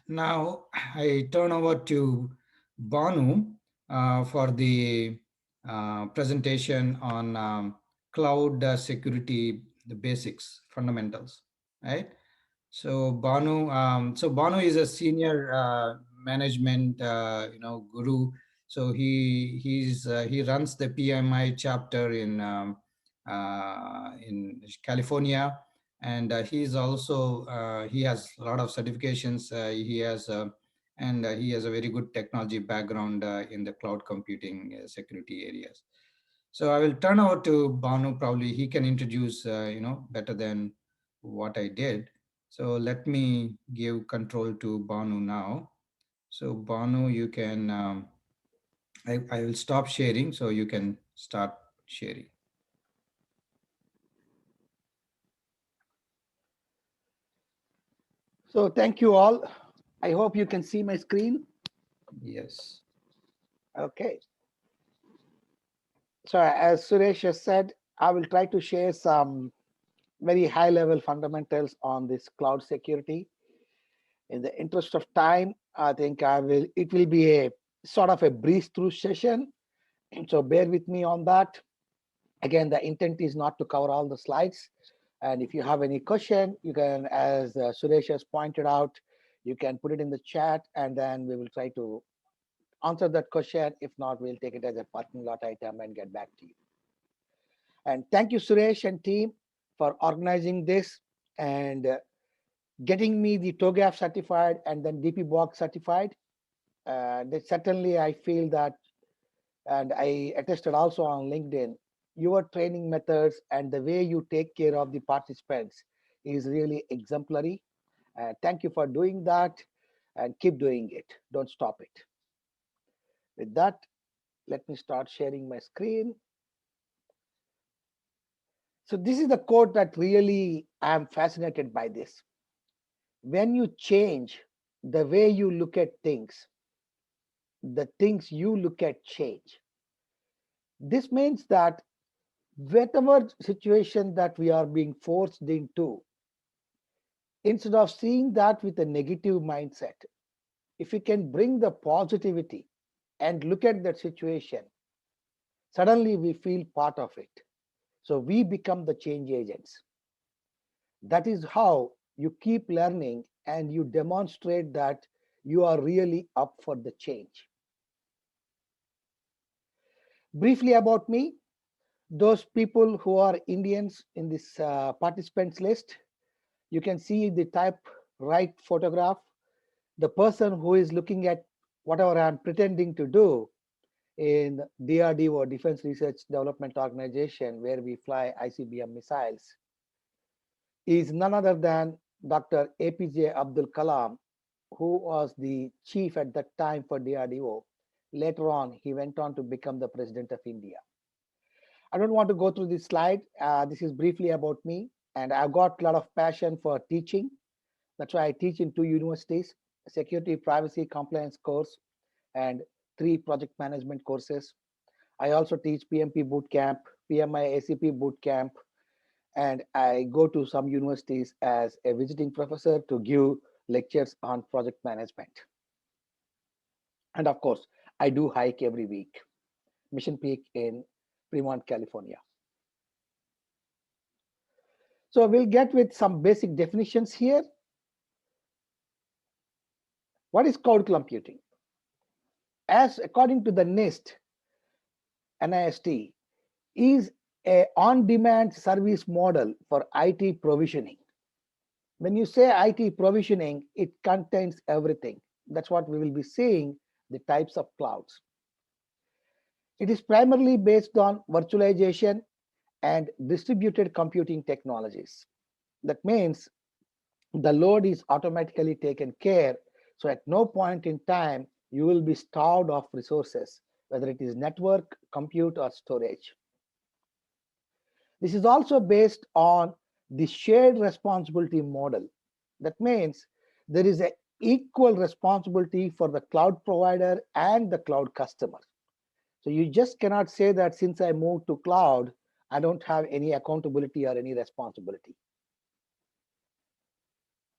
Now I turn over to Banu for the presentation on cloud security, the basics, fundamentals, right? So Banu is a senior management, guru. So he runs the PMI chapter in California, and he's also he has a lot of certifications. He has a very good technology background in the cloud computing security areas. So I will turn over to Banu. Probably he can introduce better than what I did. So let me give control to Banu now. So Banu, you can I will stop sharing so you can start sharing. So thank you all. I hope you can see my screen. Yes. Okay. So as Suresh has said, I will try to share some very high level fundamentals on this cloud security. In the interest of time, I think it will be a sort of a breeze through session. So bear with me on that. Again, the intent is not to cover all the slides. And if you have any question, you can, as Suresh has pointed out, you can put it in the chat and then we will try to answer that question. If not, we'll take it as a parking lot item and get back to you. And thank you, Suresh and team, for organizing this and getting me the TOGAF certified and then DPBOK certified. Certainly, I feel that, and I attested also on LinkedIn, your training methods and the way you take care of the participants is really exemplary. Thank you for doing that and keep doing it. Don't stop it. With that, let me start sharing my screen. So this is the quote that really I am fascinated by this. When you change the way you look at things, the things you look at change. This means that whatever situation that we are being forced into, instead of seeing that with a negative mindset, if we can bring the positivity and look at that situation, suddenly we feel part of it. So we become the change agents. That is how you keep learning and you demonstrate that you are really up for the change. Briefly about me, those people who are Indians in this participants list, you can see the type right photograph. The person who is looking at whatever I'm pretending to do in DRDO, Defense Research Development Organization, where we fly ICBM missiles, is none other than Dr. APJ Abdul Kalam, who was the chief at that time for DRDO. Later on, he went on to become the president of India. I don't want to go through this slide. This is briefly about me, and I've got a lot of passion for teaching. That's why I teach in 2 universities, security, privacy, compliance course, and 3 project management courses. I also teach PMP bootcamp, PMI ACP bootcamp, and I go to some universities as a visiting professor to give lectures on project management. And of course, I do hike every week, Mission Peak in Fremont, California. So we'll get with some basic definitions here. What is cloud computing? As according to the NIST, is a on-demand service model for IT provisioning. When you say IT provisioning, it contains everything. That's what we will be seeing, the types of clouds. It is primarily based on virtualization and distributed computing technologies. That means the load is automatically taken care. So at no point in time, you will be starved of resources, whether it is network, compute, or storage. This is also based on the shared responsibility model. That means there is an equal responsibility for the cloud provider and the cloud customer. So you just cannot say that since I moved to cloud, I don't have any accountability or any responsibility.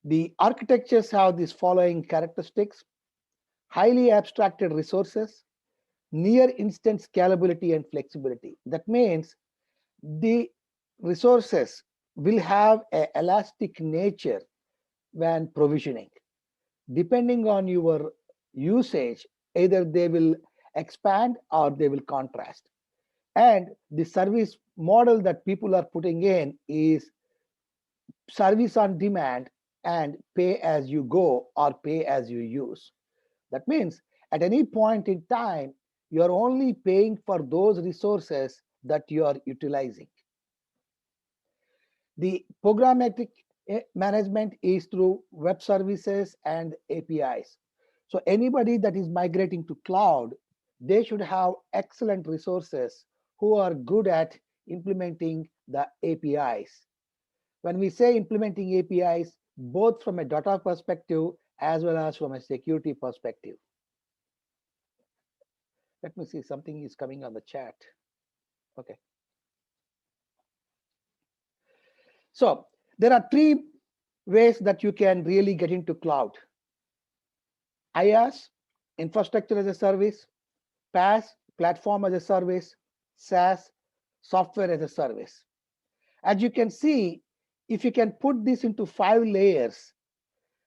The architectures have these following characteristics: highly abstracted resources, near instant scalability and flexibility. That means the resources will have an elastic nature when provisioning. Depending on your usage, either they will expand or they will contrast. And the service model that people are putting in is service on demand and pay as you go or pay as you use. That means at any point in time, you are only paying for those resources that you are utilizing. The programmatic management is through web services and APIs. So anybody that is migrating to cloud, they should have excellent resources who are good at implementing the APIs. When we say implementing APIs, both from a data perspective as well as from a security perspective. Let me see, something is coming on the chat. Okay. So there are three ways that you can really get into cloud: IaaS, infrastructure as a service; PaaS, platform as a service; SaaS, software as a service. As you can see, if you can put this into 5 layers,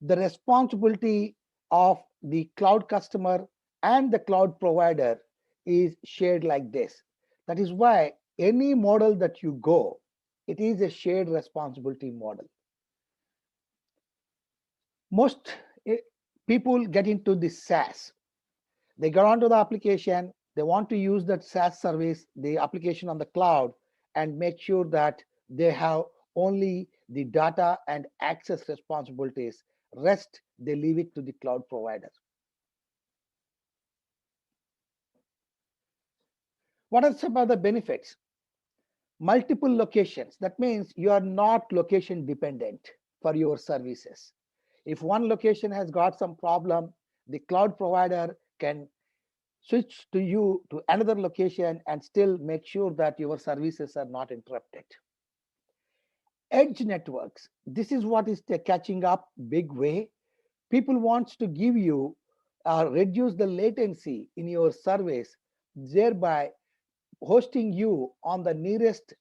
the responsibility of the cloud customer and the cloud provider is shared like this. That is why any model that you go, it is a shared responsibility model. Most people get into this SaaS. They get onto the application, they want to use that SaaS service, the application on the cloud, and make sure that they have only the data and access responsibilities. Rest, they leave it to the cloud provider. What are some other benefits? Multiple locations. That means you are not location dependent for your services. If one location has got some problem, the cloud provider can switch to you to another location and still make sure that your services are not interrupted. Edge networks. This is what is catching up big way. People wants to give you reduce the latency in your service, thereby hosting you on the nearest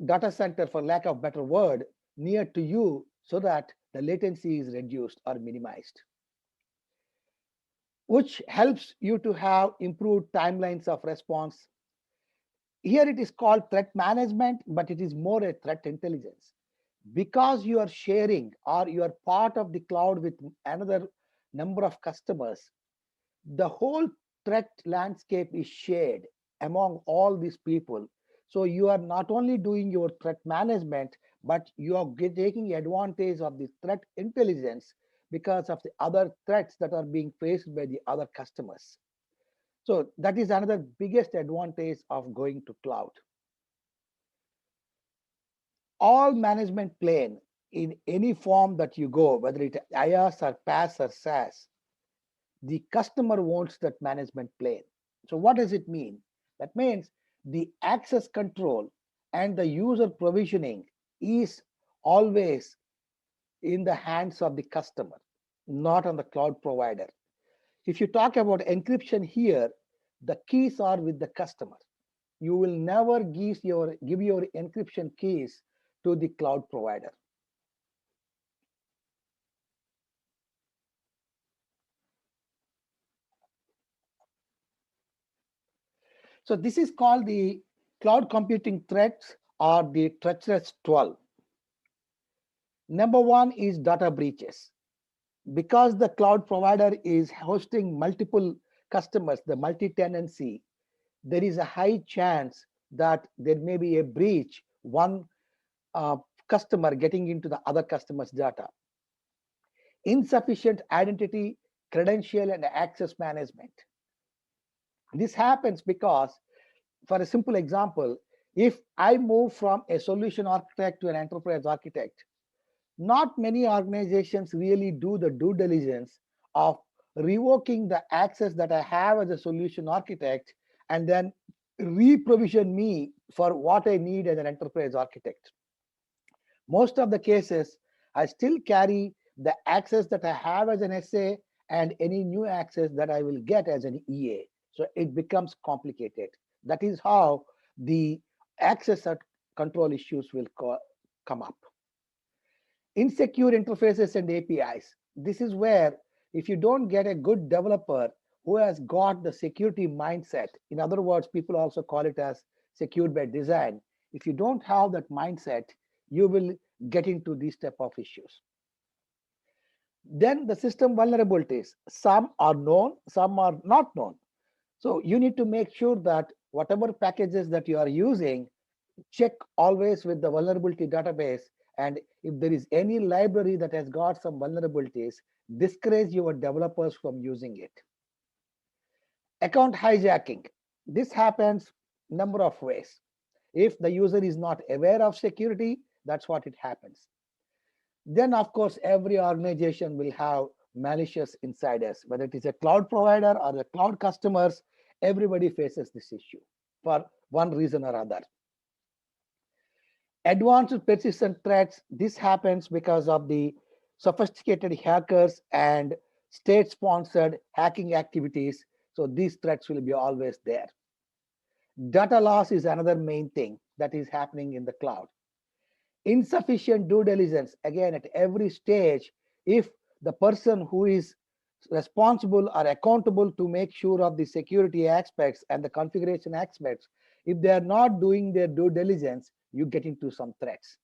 data center, for lack of better word, near to you, so that the latency is reduced or minimized, which helps you to have improved timelines of response. Here it is called threat management, but it is more a threat intelligence. Because you are sharing or you are part of the cloud with another number of customers, the whole threat landscape is shared among all these people. So you are not only doing your threat management, but you are taking advantage of the threat intelligence because of the other threats that are being faced by the other customers. So that is another biggest advantage of going to cloud. All management plane in any form that you go, whether it IaaS or PaaS or SaaS, the customer wants that management plane. So what does it mean? That means the access control and the user provisioning is always in the hands of the customer, not on the cloud provider. If you talk about encryption here, the keys are with the customer. You will never give your encryption keys to the cloud provider. So this is called the cloud computing threats or the treacherous 12. Number one is data breaches. Because the cloud provider is hosting multiple customers, the multi-tenancy, there is a high chance that there may be a breach, one customer getting into the other customer's data. Insufficient identity, credential, and access management. This happens because, for a simple example, if I move from a solution architect to an enterprise architect, not many organizations really do the due diligence of revoking the access that I have as a solution architect and then re-provision me for what I need as an enterprise architect. Most of the cases, I still carry the access that I have as an SA and any new access that I will get as an EA. So it becomes complicated. That is how the access control issues will come up. Insecure interfaces and APIs. This is where if you don't get a good developer who has got the security mindset, in other words, people also call it as secured by design. If you don't have that mindset, you will get into these type of issues. Then the system vulnerabilities. Some are known, some are not known. So you need to make sure that whatever packages that you are using, check always with the vulnerability database. And if there is any library that has got some vulnerabilities, discourage your developers from using it. Account hijacking. This happens number of ways. If the user is not aware of security, that's what it happens. Then, of course, every organization will have malicious insiders, whether it is a cloud provider or the cloud customers, everybody faces this issue for one reason or other. Advanced persistent threats, this happens because of the sophisticated hackers and state-sponsored hacking activities. So these threats will be always there. Data loss is another main thing that is happening in the cloud. Insufficient due diligence, again, at every stage, if the person who is responsible or accountable to make sure of the security aspects and the configuration aspects, if they are not doing their due diligence, you get into some threats.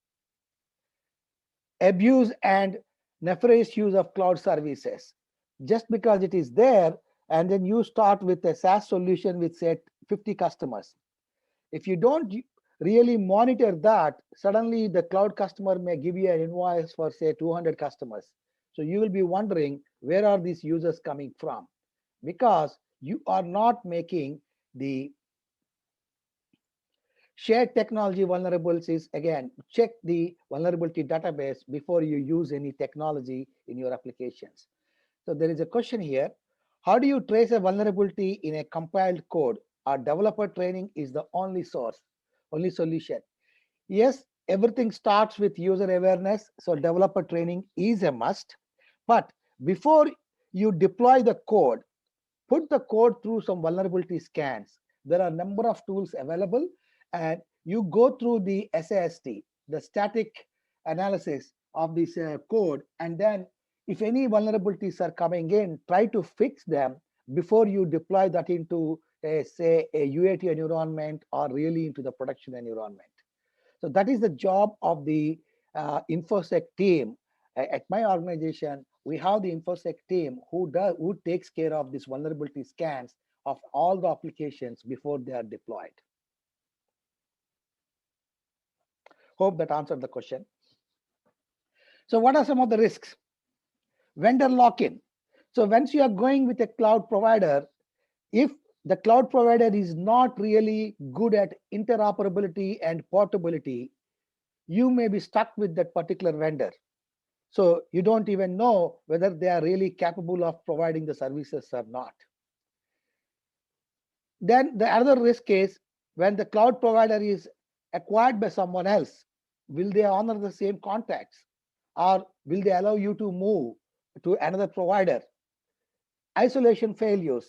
Abuse and nefarious use of cloud services. Just because it is there, and then you start with a SaaS solution with, say, 50 customers. If you don't really monitor that, suddenly the cloud customer may give you an invoice for, say, 200 customers. So you will be wondering, where are these users coming from? Because you are not making the shared technology vulnerabilities. Again, check the vulnerability database before you use any technology in your applications. So there is a question here. How do you trace a vulnerability in a compiled code? Our developer training is the only source, only solution. Yes, everything starts with user awareness. So developer training is a must. But before you deploy the code, put the code through some vulnerability scans. There are a number of tools available, and you go through the SAST, the static analysis of this code, and then if any vulnerabilities are coming in, try to fix them before you deploy that into, say, a UAT environment or really into the production environment. So that is the job of the InfoSec team. At my organization, we have the InfoSec team who takes care of these vulnerability scans of all the applications before they are deployed. Hope that answered the question. So what are some of the risks? Vendor lock-in. So once you are going with a cloud provider, if the cloud provider is not really good at interoperability and portability, you may be stuck with that particular vendor. So you don't even know whether they are really capable of providing the services or not. Then the other risk is when the cloud provider is acquired by someone else, will they honor the same contracts, or will they allow you to move to another provider? Isolation failures,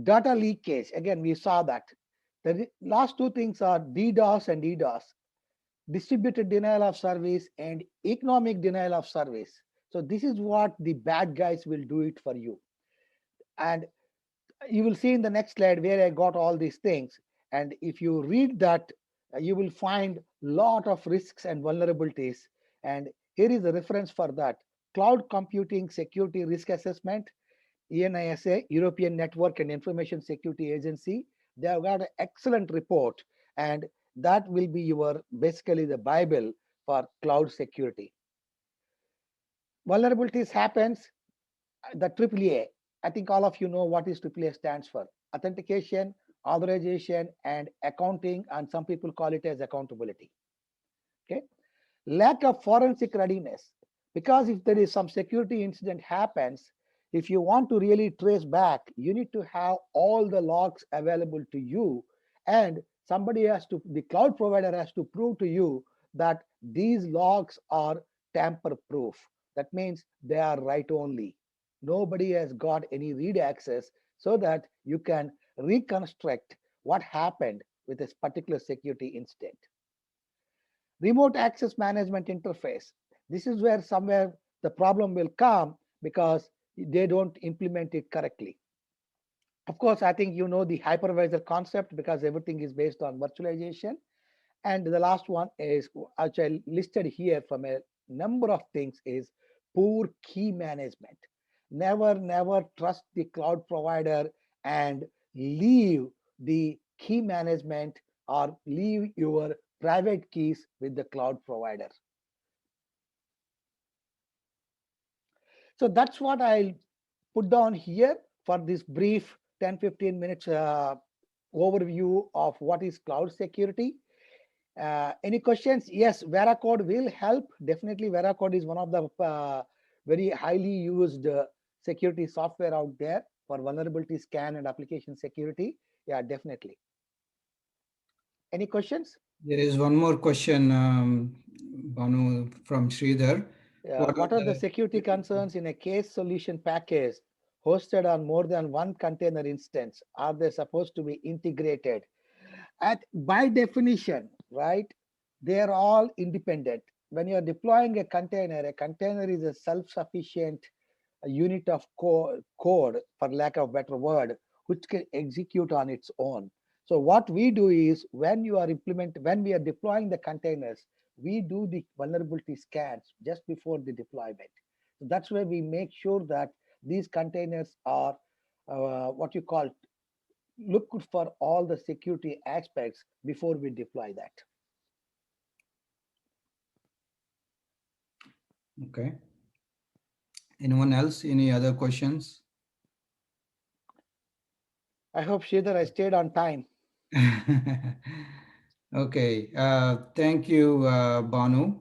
data leakage. Again, we saw that. The last two things are DDoS and DDoS. Distributed denial of service and economic denial of service. So this is what the bad guys will do it for you. And you will see in the next slide where I got all these things. And if you read that, you will find lot of risks and vulnerabilities. And here is the reference for that. Cloud Computing Security Risk Assessment, ENISA, European Network and Information Security Agency. They have got an excellent report, and that will be your basically the Bible for cloud security. Vulnerabilities happens, the AAA. I think all of you know what is AAA stands for. Authentication, authorization, and accounting, and some people call it as accountability. Okay. Lack of forensic readiness. Because if there is some security incident happens, if you want to really trace back, you need to have all the logs available to you, and somebody has to, the cloud provider has to prove to you that these logs are tamper proof. That means they are write only. Nobody has got any read access, so that you can reconstruct what happened with this particular security incident. Remote access management interface. This is where somewhere the problem will come, because they don't implement it correctly. Of course, I think you know the hypervisor concept, because everything is based on virtualization. And the last one is, which I listed here from a number of things, is poor key management. Never trust the cloud provider and leave the key management, or leave your private keys with the cloud provider. So that's what I'll put down here for this brief 10-15 minutes overview of what is cloud security. Any questions? Yes, Veracode will help. Definitely, Veracode is one of the very highly used security software out there for vulnerability scan and application security. Yeah, definitely. Any questions? There is one more question, Banu, from Sridhar. What are the security concerns in a case solution package hosted on more than one container instance? Are they supposed to be integrated? By definition, right, they are all independent. When you are deploying a container is a self-sufficient unit of code, for lack of better word, which can execute on its own. So what we do is, when we are deploying the containers, we do the vulnerability scans just before the deployment. So that's where we make sure that these containers are what you call, look for all the security aspects before we deploy that. Okay. Anyone else? Any other questions? I hope, Sridhar, I stayed on time. Okay. Thank you, Banu.